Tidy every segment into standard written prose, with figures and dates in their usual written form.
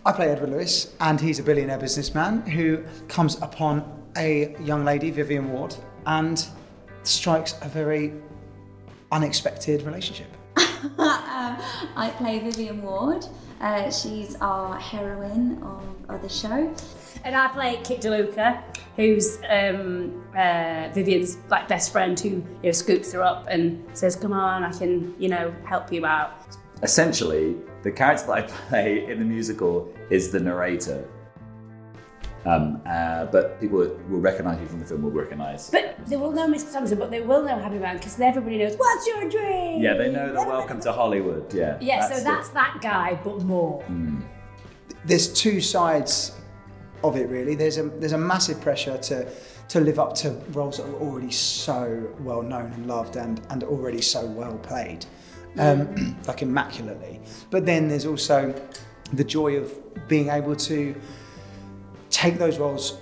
I play Edward Lewis, and he's a billionaire businessman who comes upon a young lady, Vivian Ward, and strikes a very unexpected relationship. I play Vivian Ward. She's our heroine of the show. And I play Kit DeLuca, who's Vivian's like best friend who scoops her up and says, "Come on, I can help you out." Essentially, the character that I play in the musical is the narrator. But people will recognise you from the film, will recognise. But they will know Mr. Thompson, but they will know Happy Man because everybody knows, "What's your dream?" Yeah, they know the Welcome to Hollywood, yeah. Yeah, that's that guy, but more. There's two sides of it, really. There's a massive pressure to live up to roles that are already so well known and loved and already so well played, like immaculately. But then there's also the joy of being able to take those roles,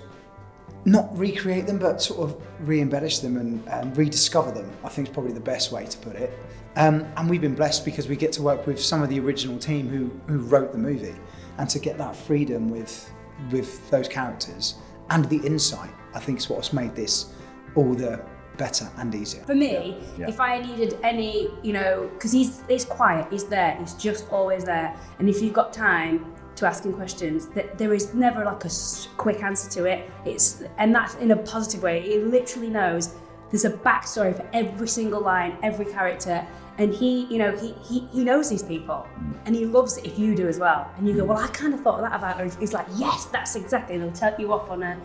not recreate them, but sort of re-embellish them and rediscover them, I think is probably the best way to put it. And we've been blessed because we get to work with some of the original team who wrote the movie, and to get that freedom with those characters and the insight, I think is what's made this all the better and easier. For me, if I needed any, because he's quiet, he's there, he's just always there. And if you've got time to ask him questions, there is never like a quick answer to it. And that's in a positive way. He literally knows there's a backstory for every single line, every character. And he knows these people, and he loves it if you do as well. And you go, "Well, I kind of thought of that about her." He's like, "Yes, that's exactly." And he'll tell you off on a.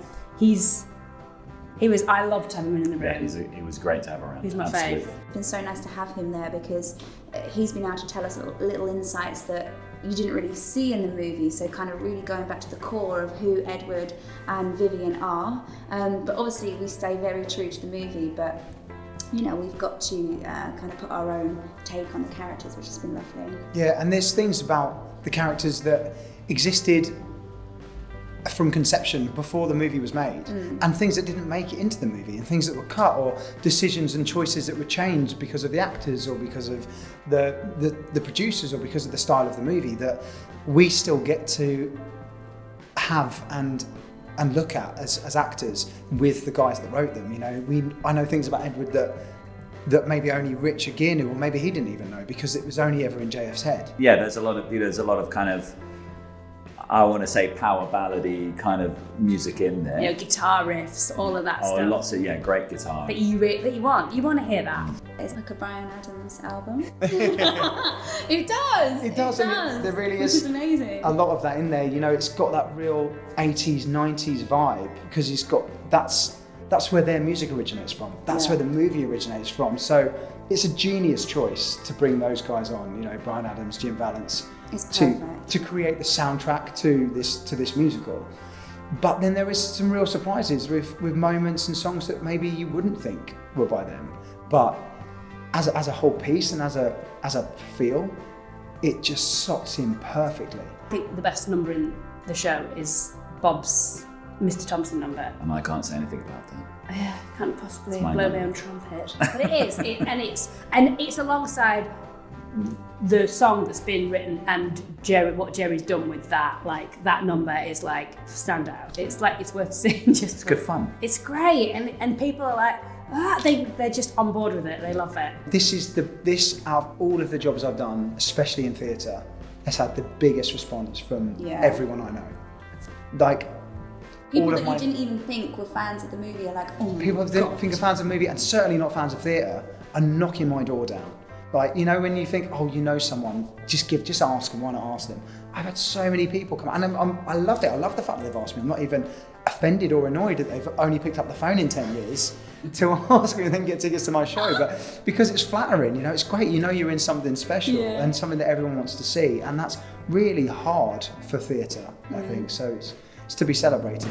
I loved having him in the room. Yeah, he was great to have around. He's my fave. It's been so nice to have him there because he's been able to tell us little insights that you didn't really see in the movie. So kind of really going back to the core of who Edward and Vivian are. But obviously we stay very true to the movie, but we've got to kind of put our own take on the characters, which has been lovely. Yeah, and there's things about the characters that existed from conception before the movie was made, and things that didn't make it into the movie, and things that were cut, or decisions and choices that were changed because of the actors, or because of the producers, or because of the style of the movie, that we still get to have and look at as actors with the guys that wrote them. I know things about Edward that maybe only Richard Gere knew, or maybe he didn't even know, because it was only ever in JF's head. Yeah, there's a lot of kind of, I want to say, power ballady kind of music in there. Guitar riffs, all of that stuff. Oh, lots of great guitar. That you want to hear that. It's like a Bryan Adams album. It does. It does. There really is. Which is amazing. A lot of that in there. It's got that real 80s, 90s vibe, because that's where their music originates from. That's where the movie originates from. So it's a genius choice to bring those guys on. Bryan Adams, Jim Vallance, to create the soundtrack to this musical. But then there is some real surprises with moments and songs that maybe you wouldn't think were by them. But as a whole piece and as a feel, it just slots in perfectly. I think the best number in the show is Bob's Mr. Thompson number. And I can't say anything about that. Yeah, can't possibly blow my own trumpet. But it is, and it's alongside the song that's been written, and what Jerry's done with that. Like, that number is like standout. It's like, it's worth seeing. It's good fun. It's great, and people are like, they're just on board with it. They love it. This out of all of the jobs I've done, especially in theatre, has had the biggest response from everyone I know. Like, people that you didn't even think were fans of the movie are like, "Oh my God." People that didn't think are fans of the movie, and certainly not fans of theatre, are knocking my door down. Like, when you think, someone, just ask them, why not ask them? I've had so many people come, and I loved it. I love the fact that they've asked me. I'm not even offended or annoyed that they've only picked up the phone in 10 years to ask me and then get tickets to my show, but because it's flattering, it's great. You're in something special and something that everyone wants to see, and that's really hard for theatre, I think. So it's to be celebrated.